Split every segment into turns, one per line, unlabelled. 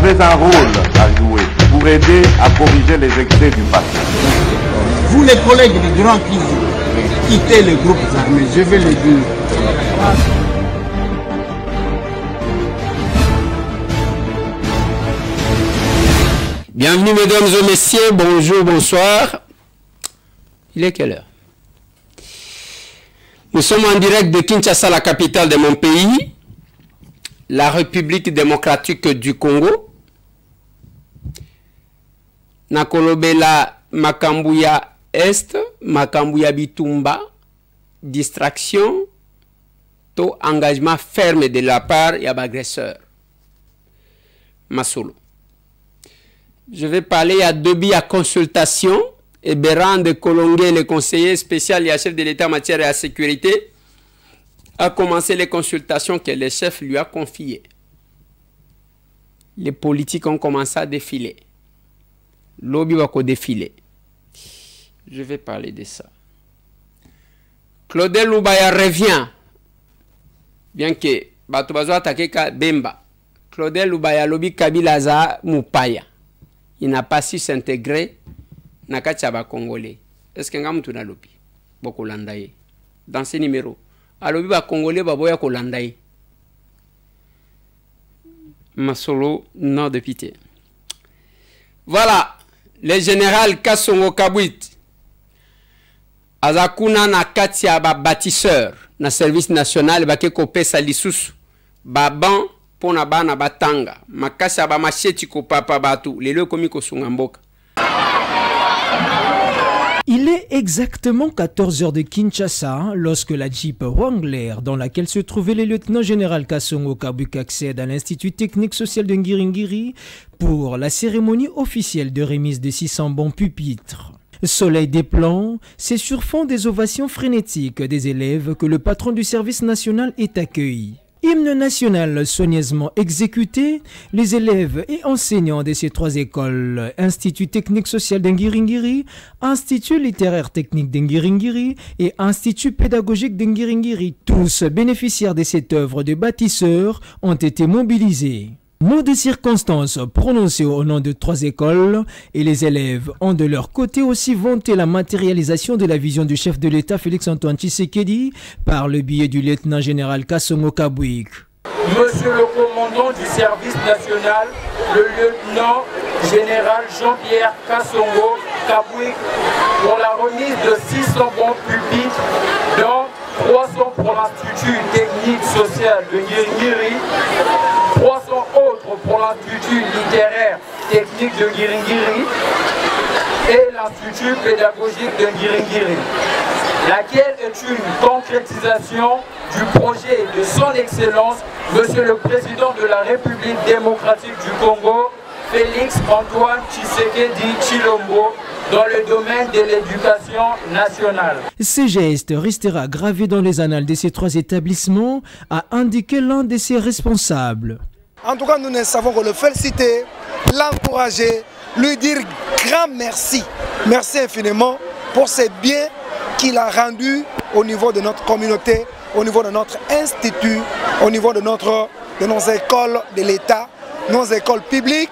avez un rôle à jouer pour aider à corriger les excès du passé.
Vous les collègues des grands qui quittez les groupes armés, je vais le dire.
Bienvenue mesdames et messieurs, bonjour, bonsoir. Il est quelle heure? Nous sommes en direct de Kinshasa, la capitale de mon pays, la République démocratique du Congo. Nakolobela Makambuya Est, Makambuya Bitumba, distraction, to engagement ferme de la part de l'agresseur. Masolo. Je vais parler à Debi à consultation et Béran de Kolongué, le conseiller spécial et le chef de l'État en matière de la sécurité, a commencé les consultations que le chef lui a confiées. Les politiques ont commencé à défiler. Lobby va défiler. Je vais parler de ça. Claudel Loubaya revient. Bien que Batubazo attaqué Bemba. Claudel Loubaya lobby Kabila za Mupaya. Il n'a pas su s'intégrer dans le Congolais. Est-ce que vous avez lobby dans ce numéro? Le lobby Congolais va Kolandaye. Masolo, non de pitié. Voilà, le général Kassongo Kabwit. Azakuna na katia ba bâtisseur na service national bake kopesa lisusu baban pona bana batanga makasa ba macheti ko papa batu lelo komi ko sunga mboka.
Il est exactement 14 h de Kinshasa lorsque la Jeep Wrangler dans laquelle se trouvait le lieutenant-général Kassongo Kabwik accède à l'Institut technique social de Ngiringiri pour la cérémonie officielle de remise de 600 bons pupitres. Soleil des plans, c'est sur fond des ovations frénétiques des élèves que le patron du service national est accueilli. Hymne national soigneusement exécuté, les élèves et enseignants de ces trois écoles, Institut technique social d'Ngiringiri, Institut littéraire technique d'Ngiringiri et Institut pédagogique d'Ngiringiri, tous bénéficiaires de cette œuvre de bâtisseurs, ont été mobilisés. Mot de circonstance prononcé au nom de trois écoles et les élèves ont de leur côté aussi vanté la matérialisation de la vision du chef de l'État Félix-Antoine Tshisekedi par le biais du lieutenant-général Kassongo Kabwik.
Monsieur le commandant du service national, le lieutenant-général Jean-Pierre Kassongo Kabwik, pour la remise de 600 bons pupitres, dont 300 pour l'Institut technique social de Ngiringiri, 300 autres pour l'Institut littéraire technique de Ngiringiri et l'Institut pédagogique de Ngiringiri, laquelle est une concrétisation du projet de son Excellence, Monsieur le Président de la République démocratique du Congo, Félix-Antoine Tshisekedi Tshilombo, dans le domaine de l'éducation nationale.
Ce geste restera gravé dans les annales de ces trois établissements, a indiqué l'un de ses responsables.
En tout cas, nous ne savons que le féliciter, l'encourager, lui dire grand merci. Merci infiniment pour ces biens qu'il a rendus au niveau de notre communauté, au niveau de notre institut, au niveau de nos écoles de l'État, nos écoles publiques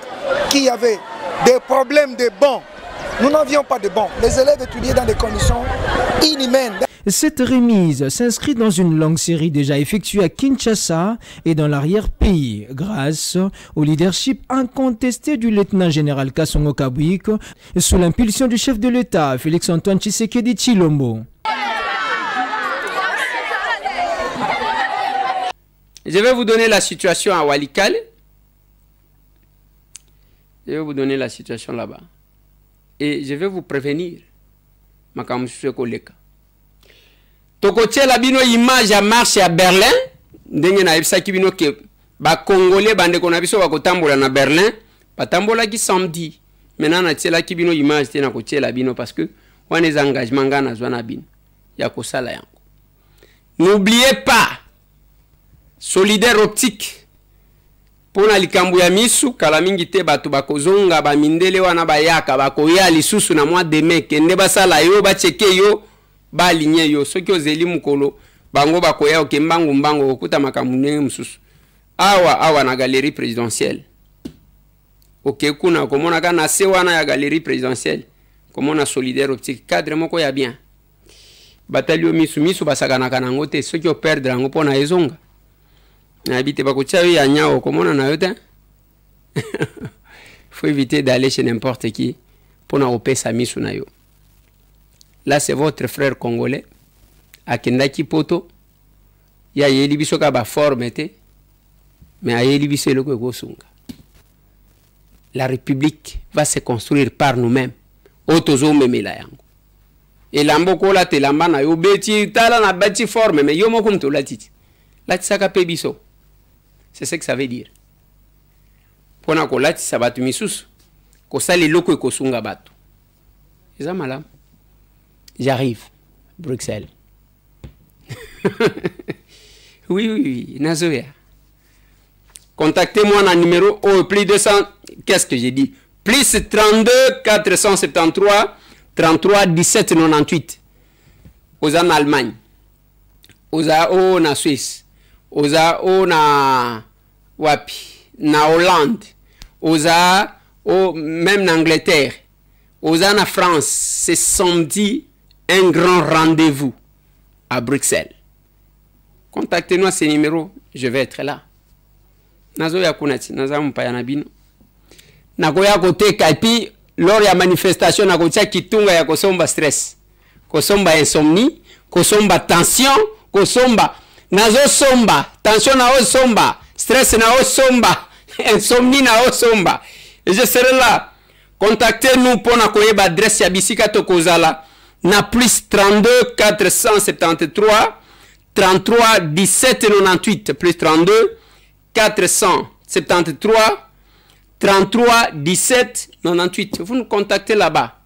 qui avaient des problèmes de bancs. Nous n'avions pas de bancs. Les élèves étudiaient dans des conditions inhumaines.
Cette remise s'inscrit dans une longue série déjà effectuée à Kinshasa et dans l'arrière-pays, grâce au leadership incontesté du lieutenant-général Kassongo Kabwik, sous l'impulsion du chef de l'État, Félix-Antoine Tshisekedi Tshilombo.
Je vais vous donner la situation à Walikale. Je vais vous donner la situation là-bas. Et je vais vous prévenir. Makamusu Koleka. Tokotie la bino image à marche à Berlin. Ndenge na ebisa kibino ke ba Congolais bande ko na biso ba kotambola na Berlin. Batambola ki samedi. Maintenant na tiela kibino image tena ko tiela bino parce que on les engagements ngana zwana bino. Ya ko sala yango. N'oubliez pas solidaire optique. Pona likambu ya misu kala mingi te batu bakozonga ba mindele wana bayaka bakoya lisusu na mwa demain kende basala yo ba cheke yo ba aligné yo soki ozeli mukolo bango bakoya okembangu mbango okuta makambu ndenge mususu awa na galerie présidentielle Ok, kuna komona kana se wana ya galerie présidentielle. Komona solidaire optique cadre moko ya bien. Batalio misu basakana kanango te ceux qui ont perdre ngo pona ezonga. Na habite bakotia ya nyao komona na yote. Faut éviter d'aller chez n'importe qui pour n'aroper sa misu na yo. Là c'est votre frère congolais akendaki poto ya yeli biso ka ba forme te mais ayeli biso le ko sunga. La République va se construire par nous-mêmes. Otozo memela yango. Et l'amboko la te lamba na yo beti tala na beti forme mais yo moko mto latiti. Latisaka pe biso. C'est ce que ça veut dire. Pona ko latisa batu misusu ko sali loko e ko sunga batu. Eza malam. J'arrive Bruxelles. oui, nazoya. Contactez-moi dans le numéro plus 200. Qu'est-ce que j'ai dit? Plus 32 473 33 17 98. Aux en Allemagne. Aux en Suisse. Aux en Wapi. Na Hollande. Même en Angleterre. Aux en France. C'est samedi un grand rendez-vous à Bruxelles. Contactez-nous à ces numéros. Je vais être là. Nazo ya kunati, naza mpaya na bino. Nakoya kote kaipi, lors ya manifestation nakotia kitunga ya kosomba stress. Kosomba insomnie, kosomba tension, kosomba nazo somba, tension na o somba, stress na o somba, insomnie na o somba. Et je serai là. Contactez-nous pour nakoyeba adresse ya bisika tokozala na plus 32 473 33 17 98 plus 32 473 33 17 98. Vous nous contactez là-bas.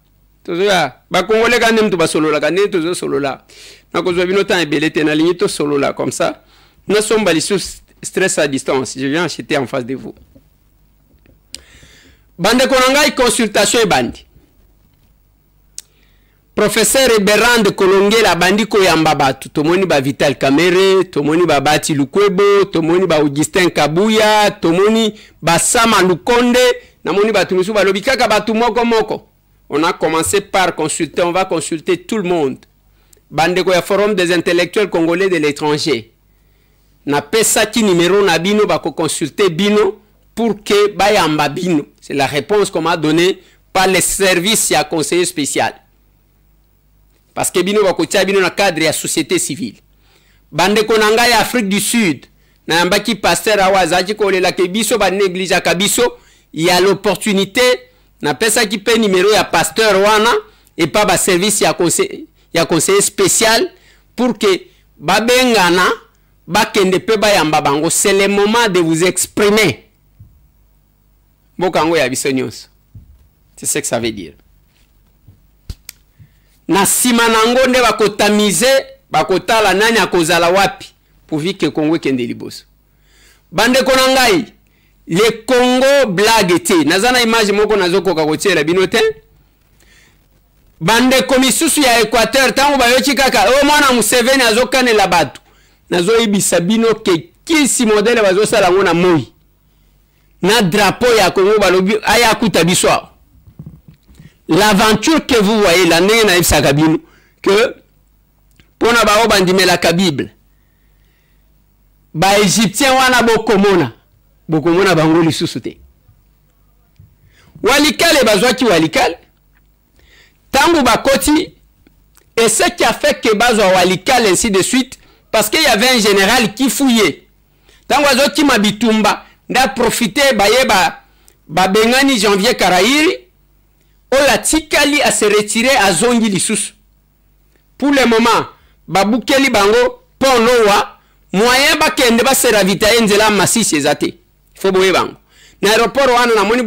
Ba Congolais quand même to ba solo la kané to solo la. Na ko zobino temps ebelete na ligne to solo la comme ça. Nous sommes bali sous stress à distance. Je viens acheter en face de vous. Bande konangai consultation e bandi. Professeur Berand Kolonge la bandi ko yamba batu tomoni ba Vital Kamere, tomoni ba Bati Lukwebo, tomoni ba Augustin Kabuya, tomoni ba Sama Lukonde, namoni batu misu ba lobi kaka batu moko. On a commencé par consulter, on va consulter tout le monde. Bande ko ya forum des intellectuels congolais de l'étranger. Na pesa ki numéro na bino ba ko consulter bino pour que ba yamba bino. C'est la réponse qu'on m'a donnée par les services ya conseiller spécial. Parce que bino bakotia bino na cadre ya société civile. Bande konanga ya Afrique du Sud. Na yambaki pasteur awazaji ko lela ke biso ba néglige ka biso, il y a l'opportunité na pesa ki pe numéro ya pasteur wana et pas ba service ya conseiller spécial pour que ba bengana ba kende pe ba yamba bango. C'est le moment de vous exprimer. Bokango ya biso nyonso. C'est ce que ça veut dire. Na sima nango nde bakotamize bakotala nani akozala wapi pourvu que Congo kende liboso. Bande konangai le Congo blague te nazana image moko nazokoka kotiela binote. Bande komisusu ya Équateur tango bayoki kaka o mwana Museveni azokanela batu nazoyibisa bino ke kisi modele bazosala ngo na moi na drapeau ya Congo balobi aya kuta biso. L'aventure que vous voyez, la nene na Sakabino, que pour na bao bandimela ka Bible, ba Égyptien wana bokomona bango lisusu te. Walikale bazwaki walikale, tango bakoti, et ce qui a fait que bazwa walikale ainsi de suite, parce qu'il y avait un général qui fouillait. Tango azoti mabitumba, nda profiter ba bengani Janvier Karairi, Ola tikali a se retirer à zongi lisusu. Pour le moment, babukeli bango pon lowa moyen ba kende ba se ravitailler nzela masisi ezate. Faut boye bango. Na aéroport wana na moni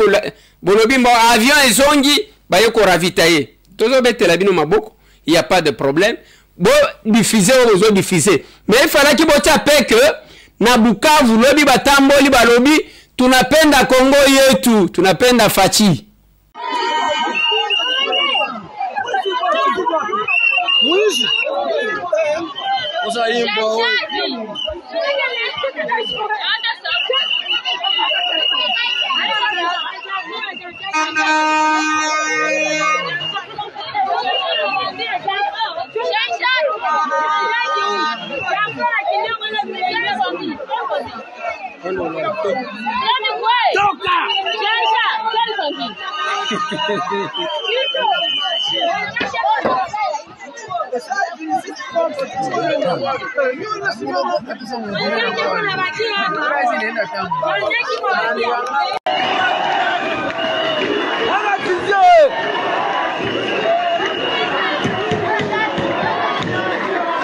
bolobi mbo avion ezongi ba yeko ravitailler. Tozo betela bino maboko, il y a pas de problème. Bo diffuser ozo diffuser. Mais il fallait ki botia pe que na Bukavu lobi batamboli balobi tunapenda Kongo yetu, tunapenda Fachi.
Mwizi. Usaimba wewe.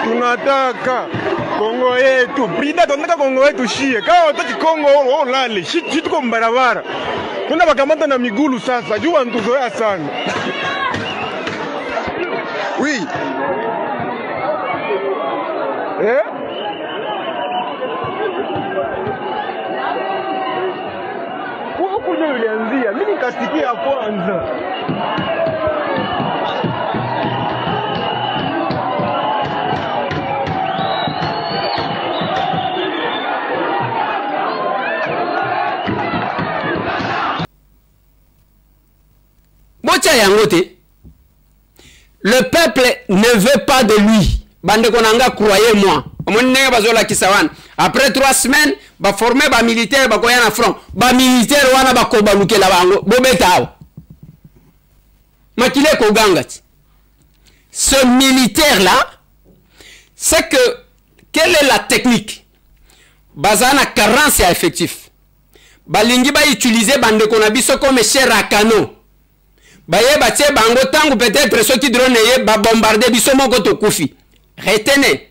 Tunataka Kongo yetu, Brida tunataka Kongo yetu shie. Kama wataki Kongo olale, shit tuko mbarabara. Kuna bakamata na migulu sasa, jua ntuzoea sana. Oui. Huku ndio ilianzia, mimi nikasikia kwanza.
Le peuple ne veut pas de lui. Bande konanga, croyez-moi. Après 3 semaines, ba former ba militaire ba koya na front. Ba militaire wana ba ko baluke la bango. Bobetao. Makile ko gangati. Ce militaire là, c'est que quelle est la technique? Bazana carence à effectif. Balingi ba utiliser bande konabiso comme cher à canon. Baye batie bango tangu peut-être ceux qui drone ye ba bombarder biso moko to kufi. Retenez.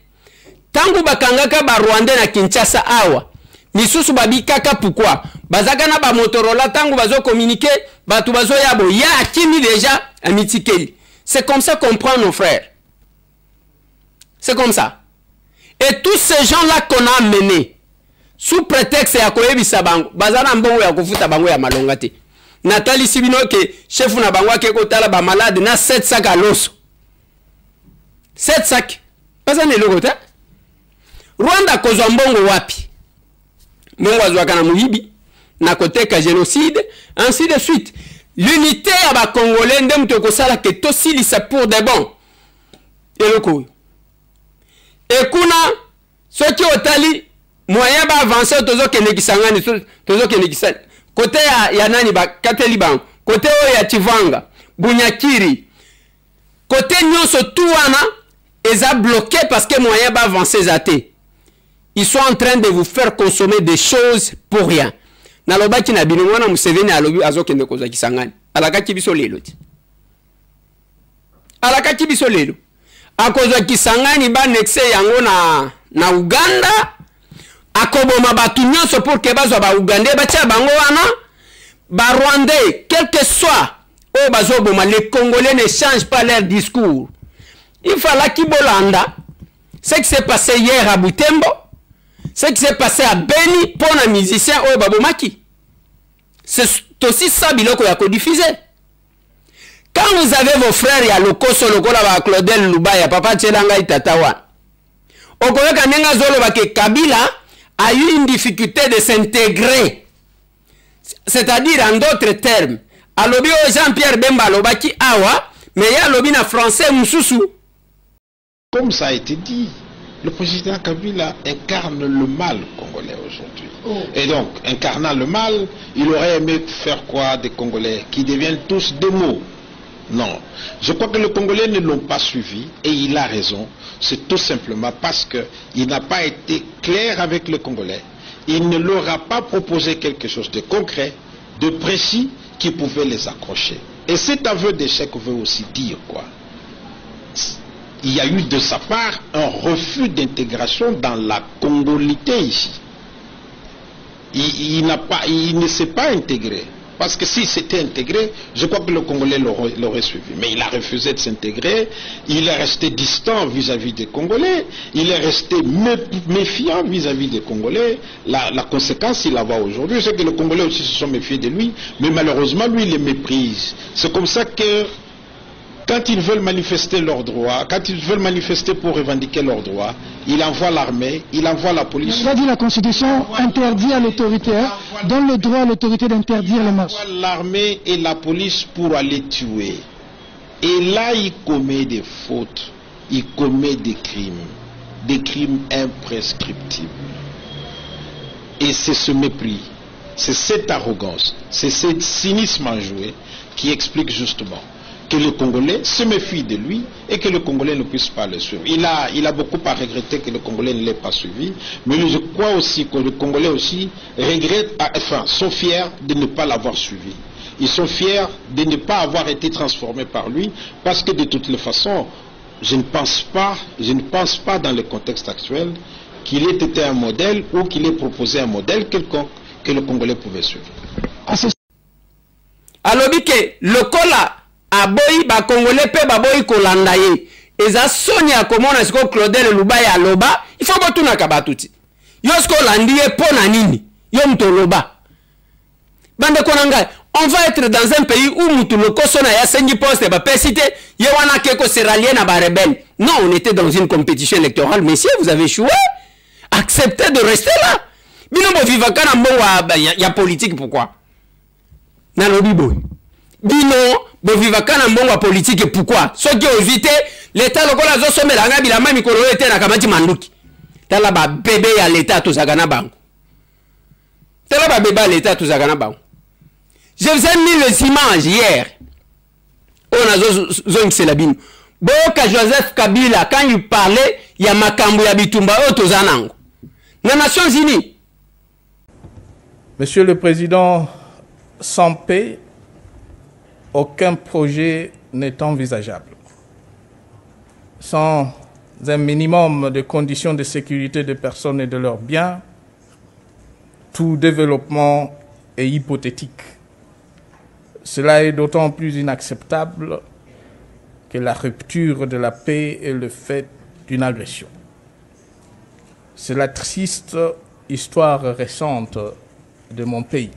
Tangu bakangaka ba Rwanda na Kinshasa awa. Misusu babikaka pourquoi? Bazaka na ba Motorola tangu bazo communiquer, batu bazo yabo ya akimi déjà a mitikeli. C'est comme ça qu'on prend nos frères. C'est comme ça. Et tous ces gens-là qu'on a menés sous prétexte ya koyebisa bango, bazana mbongo ya kufuta bango ya malongate. Nathalie Sibino ke chef na bango ke kotala ba malade na 7 sacs à l'os. 7 sacs. Pas un elogota. Rwanda kozwa mbongo wapi? Mbongo azwaka na muhibi, na koteka génocide, ainsi de suite. L'unité à ba Congolais ndem to kosala ke tosilisa pour de bon. Eloko. Et kuna soki otali moyen ba avancer tozo kenekisangani tozo kenekisani. Côté ya nani ba kateli bango, côté o ya Chivanga, Bunyakiri. Côté nyonso tuana eza bloqué parce que moyen ba avancer zate. Ils sont en train de vous faire consommer des choses pour rien. Nalobaki na bino mwana Museveni alobi azokende koza kisangani. Alakaki biso lelo. Alakaki biso lelo. Akoza kisangani ba nexe yango na Uganda. Akoboma batu nyonso pour que bazwa ba Ugandais batia bango wana. Ba Rwandais, quel que soit o bazoboma, les Congolais ne changent pas leur discours. Il fallait qu'il bolanda. Ce qui s'est passé hier à Butembo, ce qui s'est passé à Beni pour un musicien au Babomaki. C'est aussi ça biloko ya codifié. Quand vous avez vos frères ya lokoso lokola ba Claudel Lubaya, papa Tchelanga Itatawa. Okoyoka nenga zolo ba ke Kabila a eu une difficulté de s'intégrer. C'est-à-dire en d'autres termes, alobi o Jean-Pierre Bemba lobaki awa, mais ya lobi na français mususu.
Comme ça a été dit, le président Kabila incarne le mal congolais aujourd'hui. Et donc, incarnant le mal, il aurait aimé faire quoi des Congolais qui deviennent tous des mots? Non. Je crois que les Congolais ne l'ont pas suivi et il a raison. C'est tout simplement parce qu'il n'a pas été clair avec les Congolais. Il ne leur a pas proposé quelque chose de concret, de précis, qui pouvait les accrocher. Et cet aveu d'échec veut aussi dire quoi? Il y a eu de sa part un refus d'intégration dans la congolité ici. Il ne s'est pas intégré. Parce que s'il s'était intégré, je crois que le Congolais l'aurait suivi. Mais il a refusé de s'intégrer, il est resté distant vis-à-vis des Congolais, il est resté méfiant vis-à-vis des Congolais. La conséquence, il la voit aujourd'hui. C'est que les Congolais aussi se sont méfiés de lui, mais malheureusement, lui, il les méprise. C'est comme ça que Quand ils veulent manifester leurs droits, quand ils veulent manifester pour revendiquer leurs droits, il envoie l'armée, il envoie la police.
Il a dit la Constitution interdit à l'autorité, donne le droit à l'autorité d'interdire les marches.
Il envoie l'armée et la police pour aller tuer. Et là, il commet des fautes, il commet des crimes imprescriptibles. Et c'est ce mépris, c'est cette arrogance, c'est ce cynisme enjoué qui explique justement que le Congolais se méfie de lui et que le Congolais ne puisse pas le suivre. Il a beaucoup à regretter que le Congolais ne l'ait pas suivi, mais je crois aussi que le Congolais aussi sont fiers de ne pas l'avoir suivi. Ils sont fiers de ne pas avoir été transformés par lui, parce que de toutes les façons, je ne pense pas dans le contexte actuel qu'il ait été un modèle ou qu'il ait proposé un modèle quelconque que le Congolais pouvait suivre.
Alors, le cola aboyi ba Congolais pe baboyi kolanda ye. Eza Sonia komona siko Claudel Lubaya aloba, il faut botuna kabatuti. Yo siko landi ye pona nini? Yo mtoloba. Bande konanga, on va être dans un pays où mutuloko sona ya sengi poste ba pesite, ye wana keko seralien na ba rebelle. Non, on était dans une compétition électorale, messieurs, vous avez échoué. Acceptez de rester là. Bino bo vivaka na mbowa ya politique pourquoi? Na lobi boy. Bino bo vivaka na mbowa politique pourquoi? Ce qui évité l'état lokola zo somela nga bilama mikolo ete na kamati manduki. Tala ba bébé ya l'état to zakana bango. Tala ba bébé ya l'état to zakana bango. Je vous ai mis les images hier. On a zo Selabino. Boka Joseph Kabila quand il parlait ya makambo ya bitumba o to zanango. Les Nations Unies.
Monsieur le Président, sans paix, aucun projet n'est envisageable. Sans un minimum de conditions de sécurité des personnes et de leurs biens, tout développement est hypothétique. Cela est d'autant plus inacceptable que la rupture de la paix est le fait d'une agression. C'est la triste histoire récente de mon pays.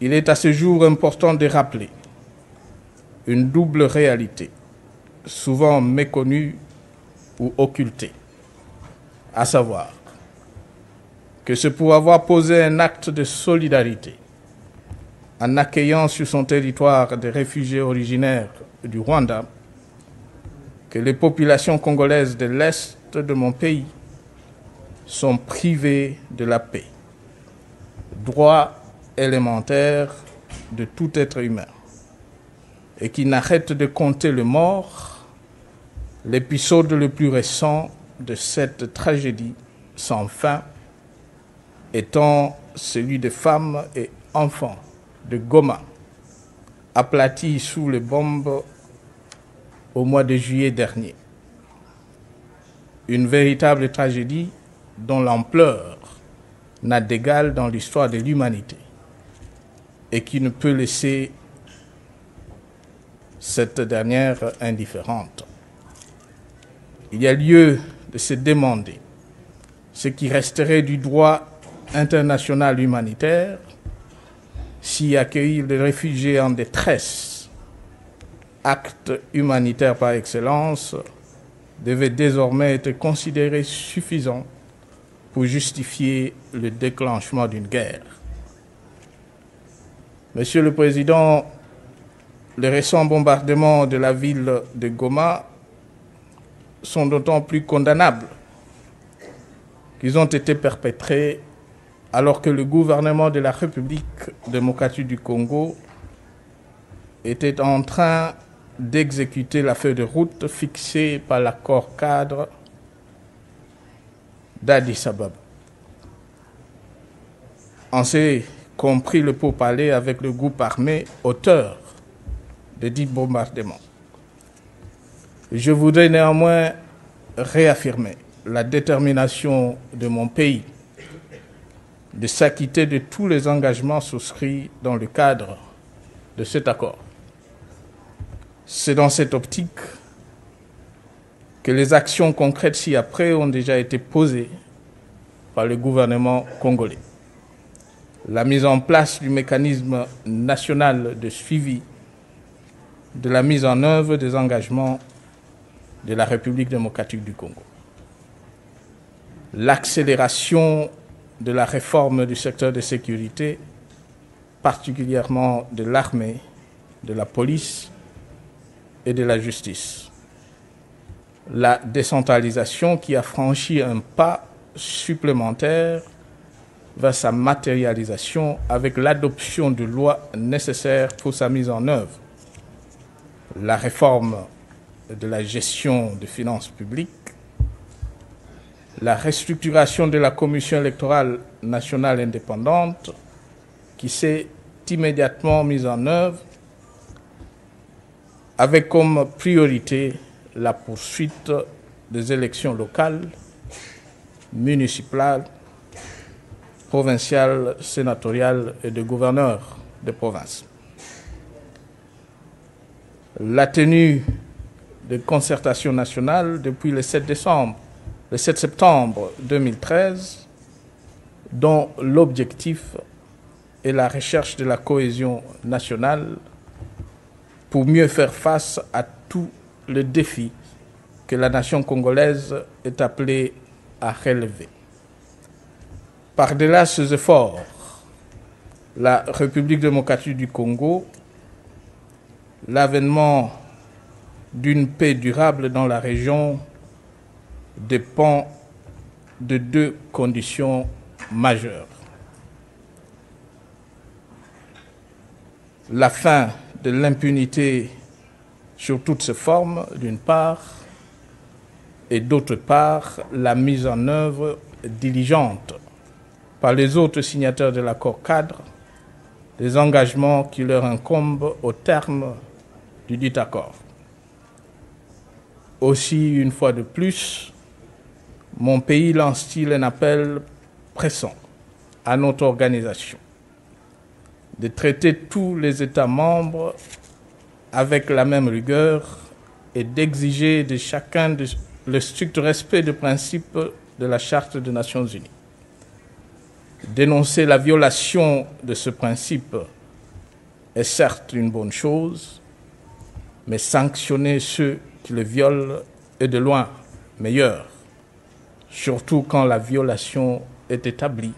Il est à ce jour important de rappeler une double réalité, souvent méconnue ou occultée, à savoir que c'est pour avoir posé un acte de solidarité en accueillant sur son territoire des réfugiés originaires du Rwanda que les populations congolaises de l'Est de mon pays sont privées de la paix, droit élémentaire de tout être humain, et qui n'arrête de compter le mort, l'épisode le plus récent de cette tragédie sans fin étant celui des femmes et enfants de Goma, aplatis sous les bombes au mois de juillet dernier. Une véritable tragédie dont l'ampleur n'a d'égal dans l'histoire de l'humanité et qui ne peut laisser cette dernière indifférente. Il y a lieu de se demander ce qui resterait du droit international humanitaire si accueillir les réfugiés en détresse, acte humanitaire par excellence, devait désormais être considéré suffisant pour justifier le déclenchement d'une guerre. Monsieur le Président, les récents bombardements de la ville de Goma sont d'autant plus condamnables qu'ils ont été perpétrés alors que le gouvernement de la République démocratique du Congo était en train d'exécuter la feuille de route fixée par l'accord cadre d'Addis Ababa. On s'est compris le pourparler avec le groupe armé auteur de dits bombardements. Je voudrais néanmoins réaffirmer la détermination de mon pays de s'acquitter de tous les engagements souscrits dans le cadre de cet accord. C'est dans cette optique que les actions concrètes ci-après ont déjà été posées par le gouvernement congolais. La mise en place du mécanisme national de suivi de la mise en œuvre des engagements de la République démocratique du Congo. L'accélération de la réforme du secteur de sécurité, particulièrement de l'armée, de la police et de la justice. La décentralisation qui a franchi un pas supplémentaire vers sa matérialisation avec l'adoption de lois nécessaires pour sa mise en œuvre. La réforme de la gestion des finances publiques, la restructuration de la Commission électorale nationale indépendante qui s'est immédiatement mise en œuvre avec comme priorité la poursuite des élections locales, municipales, provinciales, sénatoriales et de gouverneurs de province. La tenue de concertation nationale depuis le 7 septembre 2013, dont l'objectif est la recherche de la cohésion nationale pour mieux faire face à tous les défis que la nation congolaise est appelée à relever. Par-delà ces efforts, la République démocratique du Congo, l'avènement d'une paix durable dans la région dépend de deux conditions majeures. La fin de l'impunité sur toutes ses formes, d'une part, et d'autre part, la mise en œuvre diligente par les autres signataires de l'accord cadre des engagements qui leur incombent au terme du dit accord. Aussi, une fois de plus, mon pays lance-t-il un appel pressant à notre organisation de traiter tous les États membres avec la même rigueur et d'exiger de chacun le strict respect des principes de la Charte des Nations Unies. Dénoncer la violation de ce principe est certes une bonne chose, mais sanctionner ceux qui le violent est de loin meilleur, surtout quand la violation est établie,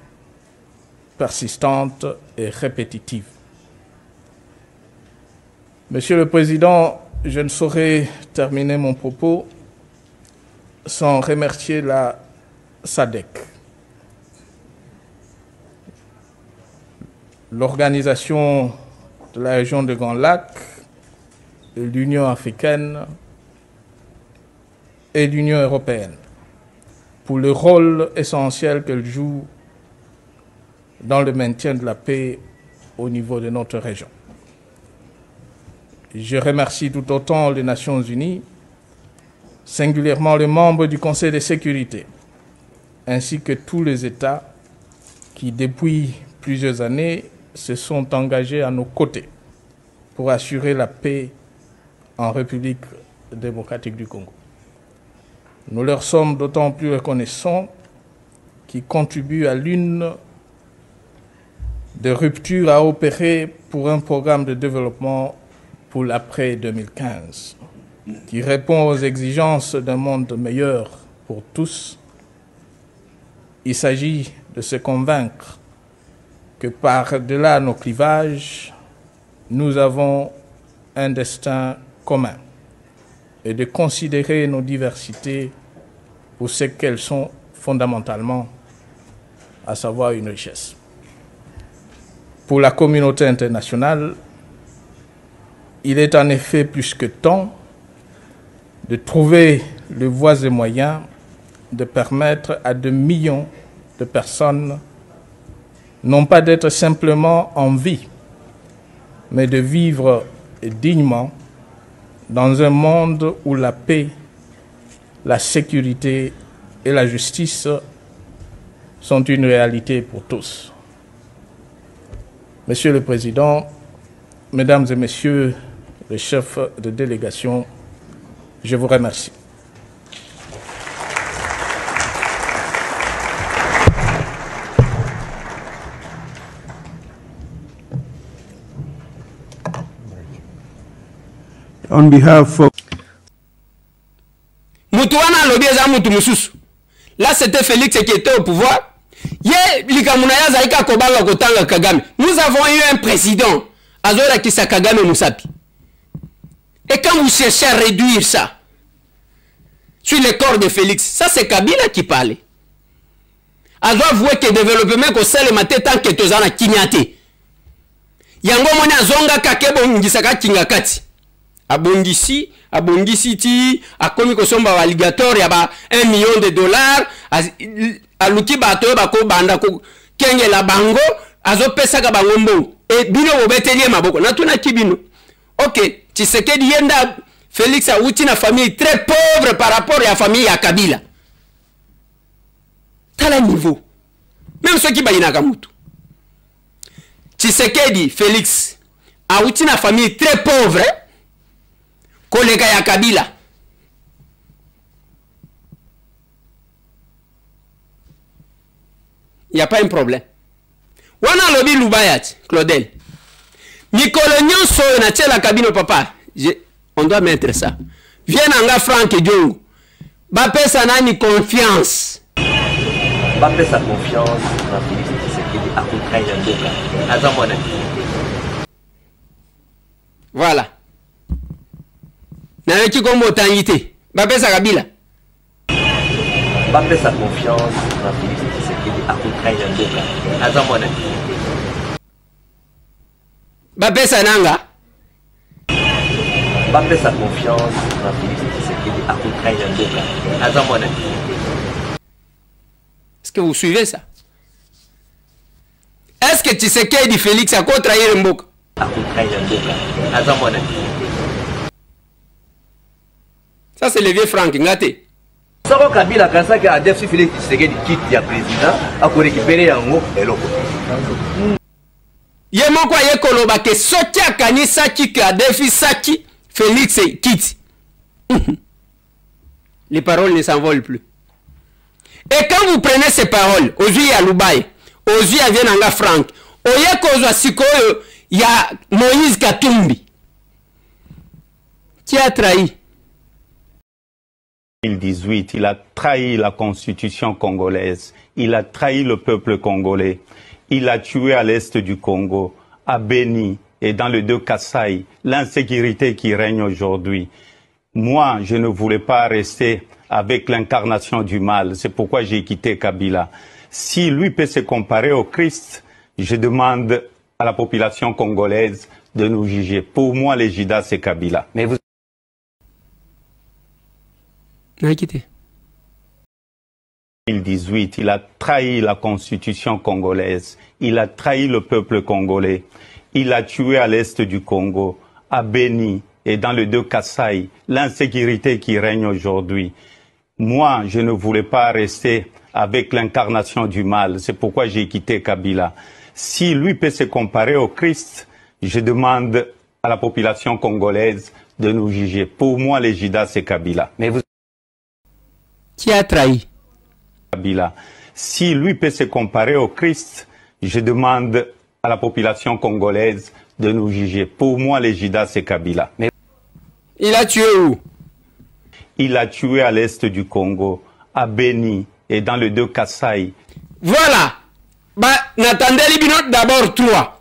persistante et répétitive. Monsieur le Président, je ne saurais terminer mon propos sans remercier la SADC, l'Organisation de la région de Grand Lac, l'Union africaine et l'Union européenne pour le rôle essentiel qu'elle joue dans le maintien de la paix au niveau de notre région. Je remercie tout autant les Nations Unies, singulièrement les membres du Conseil de sécurité, ainsi que tous les États qui, depuis plusieurs années, se sont engagés à nos côtés pour assurer la paix en République démocratique du Congo. Nous leur sommes d'autant plus reconnaissants qu'ils contribuent à l'une des ruptures à opérer pour un programme de développement pour l'après 2015, qui répond aux exigences d'un monde meilleur pour tous. Il s'agit de se convaincre que par-delà nos clivages, nous avons un destin commun et de considérer nos diversités pour ce qu'elles sont fondamentalement, à savoir une richesse. Pour la communauté internationale, il est en effet plus que temps de trouver les voies et moyens de permettre à des millions de personnes non pas d'être simplement en vie, mais de vivre dignement dans un monde où la paix, la sécurité et la justice sont une réalité pour tous. Monsieur le Président, Mesdames et Messieurs les chefs de délégation, je vous remercie.
on behalf of...
Moutouana Lobieza Moutou Moussous. Là, c'était Félix qui était au pouvoir. Nous avons eu un président, Azora Kisa Kagame Moussapi. Et quand vous cherchez à réduire ça sur le corps de Félix, ça c'est Kabila qui parlait. Azora voit que le développement que c'est le matin tant que tu as kinyate. Yango moni azonga kakebo ngisaka kingakati. Abongisi ti akomi kosomba alligator ya ba 1 million de dollars aluki bato bako banda ko kenge la bango azo pesa ka bango mbo e bino bobetelie maboko na tuna kibino. OK, Tshisekedi yenda Félix a uti na famille très pauvre par rapport à la famille ya Kabila. Tala niveau. Même ceux qui bayinaka mutu. Tshisekedi Félix a uti na famille très pauvre. Kolega ya Kabila. Il n'y a pas un problème. Wana lobi Lubayat, Claudel. Mikolo nyonso na tela Kabino papa. On doit mettre ça. Viens anga Frank Diongo. Bape sa nani confiance.
Bape sa confiance na Félix Tshisekedi akutra ya ndoka. Azamona.
Voilà. Na qui kombo tangité. Bape sa Kabila.
Bape sa confiance na Félix Tshisekedi akutra ya ndoka. Azamona. Bape sa nanga. Bape sa confiance na Félix Tshisekedi akutra ya ndoka. Azamona.
Est-ce que vous suivez ça? Est-ce que Tshisekedi Félix a contre trahir Mboka?
Akutra ya ndoka. Azamona.
Ça c'est le vieux Frank Ngate.
Sako Kabila kansaki a def Félix Tshisekedi quitte ya président a ko récupérer yango eloko.
Yemo kwa ye koloba ke soti akanisa ki ka defi saki Félix quitte. Les paroles ne s'envolent plus. Et quand vous prenez ces paroles, aujourd'hui à Lubaye, aujourd'hui à Vienanga Frank, oye kozwa sikoyo ya Moïse Katumbi. Qui a trahi?
2018, il a trahi la constitution congolaise, il a trahi le peuple congolais, il a tué à l'est du Congo, à Beni et dans le deux Kasaï, l'insécurité qui règne aujourd'hui. Moi, je ne voulais pas rester avec l'incarnation du mal, c'est pourquoi j'ai quitté Kabila. Si lui peut se comparer au Christ, je demande à la population congolaise de nous juger. Pour moi, les Judas, c'est Kabila. Mais vous... 2018, il a trahi la constitution congolaise, il a trahi le peuple congolais, il a tué à l'est du Congo, à Beni et dans le deux Kasaï, l'insécurité qui règne aujourd'hui. Moi, je ne voulais pas rester avec l'incarnation du mal, c'est pourquoi j'ai quitté Kabila. Si lui peut se comparer au Christ, je demande à la population congolaise de nous juger. Pour moi, les Judas, c'est Kabila. Mais vous...
Qui a trahi?
Kabila. Si lui peut se comparer au Christ, je demande à la population congolaise de nous juger. Pour moi, les Judas, c'est Kabila. Mais...
Il a tué où?
Il a tué à l'est du Congo, à Beni et dans le deux Kasaï.
Voilà. Bah, n'attendez les d'abord toi.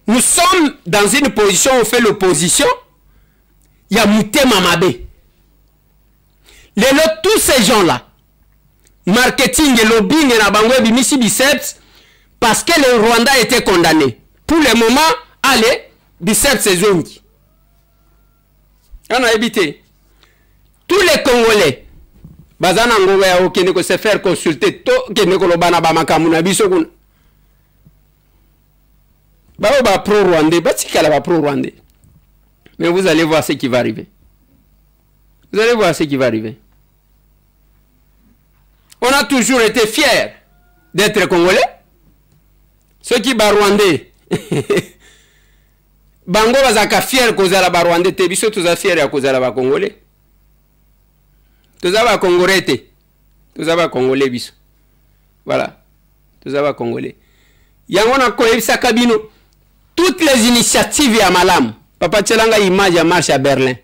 Nous sommes dans une position, on fait l'opposition. Il y a Mouté Mamabé. Tous ces gens-là, marketing et lobbying et la banque bimisi biceps, parce que le Rwanda était condamné. Pour le moment, allez, biceps c'est zongi. On a évité. Tous les Congolais, bazana ngoga ya okene ko se faire consulter to kene ko lobana ba makamuna biso kuna. Ba pro-rwandais, batikala ba pro-rwandais. Mais vous allez voir ce qui va arriver. Vous allez voir ce qui va arriver. On a toujours été fiers d'être Congolais. Ceux qui sont Rwandais. Bango bazaka fiers kozala ba Rwandais te biso tuza fiers ya kozala ba Congolais. Tuza ba Congolais te. Tuza ba Congolais biso. Voilà. Tuza ba Congolais. Yango na koyebisa kabino toutes les initiatives ya malamu. Papa Tchelanga image ya marche à Berlin.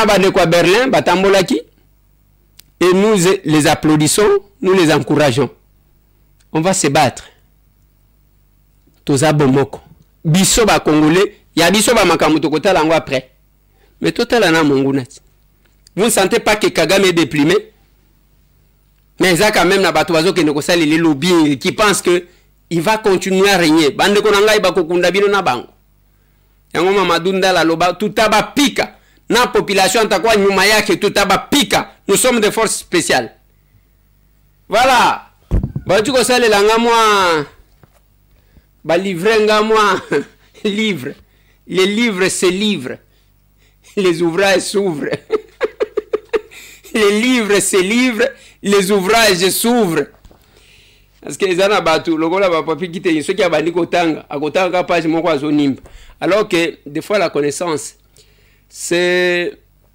Banaba de quoi Berlin, Batambolaki. Et nous les applaudissons, nous les encourageons. On va se battre. Toza bomoko. Biso ba Congolais, ya biso ba makamuto kota lango après. Mais total ana mongunati. Vous ne sentez pas que Kagame est déprimé? Mais ça quand même na bato bazo ke neko sali les lobbying qui pense que il va continuer à régner. Bande konanga iba kokunda bino na bango. Yango Mamadou Ndala loba tutaba pika. Na population takwa nyuma yake tutaba pika. Nous sommes des forces spéciales. Voilà. Bah tu sais les langues moi. Bah livrer moi livre. Les livres se livrent. Les ouvrages s'ouvrent. Les livres se livrent. Les ouvrages s'ouvrent. Parce que les ana batu lokola ba papi kite ceux qui abandi kotanga akotanga page moko azonimba. Alors que des fois la connaissance c'est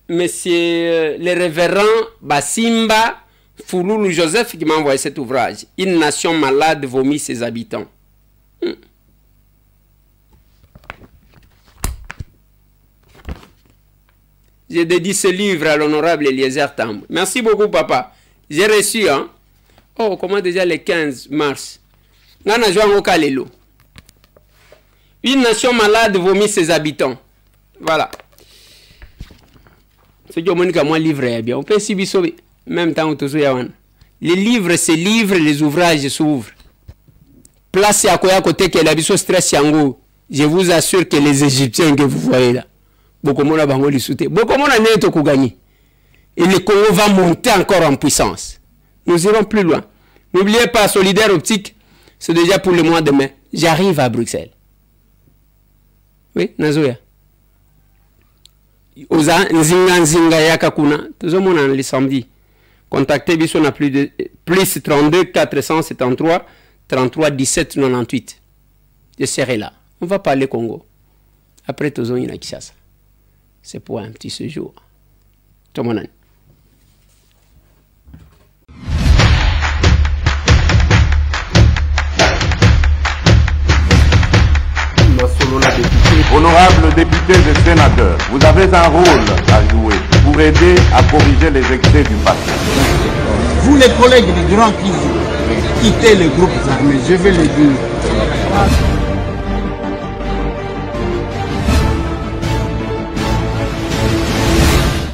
monsieur le révérend Basimba Fouloulou Joseph qui m'a envoyé cet ouvrage. Une nation malade vomit ses habitants. J'ai dédié ce livre à l'honorable Eliezer Tambwe. Merci beaucoup, papa. J'ai reçu, hein. Oh, comment déjà le 15 mars. Nana Joango Kalelo. Une nation malade vomit ses habitants. Voilà. Ce qui est moi livre bien. On peut s'y même temps où les livres se livrent, les ouvrages s'ouvrent. Place à côté que la biso stress yango. Je vous assure que les Égyptiens que vous voyez là, beaucoup de gens vont les soutenir. Beaucoup de gens vont gagner. Et le Congo va monter encore en puissance. Nous irons plus loin. N'oubliez pas, Solidaire Optique, c'est déjà pour le mois de mai. J'arrive à Bruxelles. Oui, Nazoya. Oza nzinga yaka kuna. Tout monde le samedi. Contactez Bisson à plus 32 473 33 17 98. Je serai là. On va parler Congo. Après Tozo Ina Kishasa. C'est pour un petit séjour. Tout le monde.
Honorables députés et sénateurs, vous avez un rôle à jouer pour aider à corriger les excès du passé.
Vous les collègues des grands qui quittez les groupes armés, je vais le dire.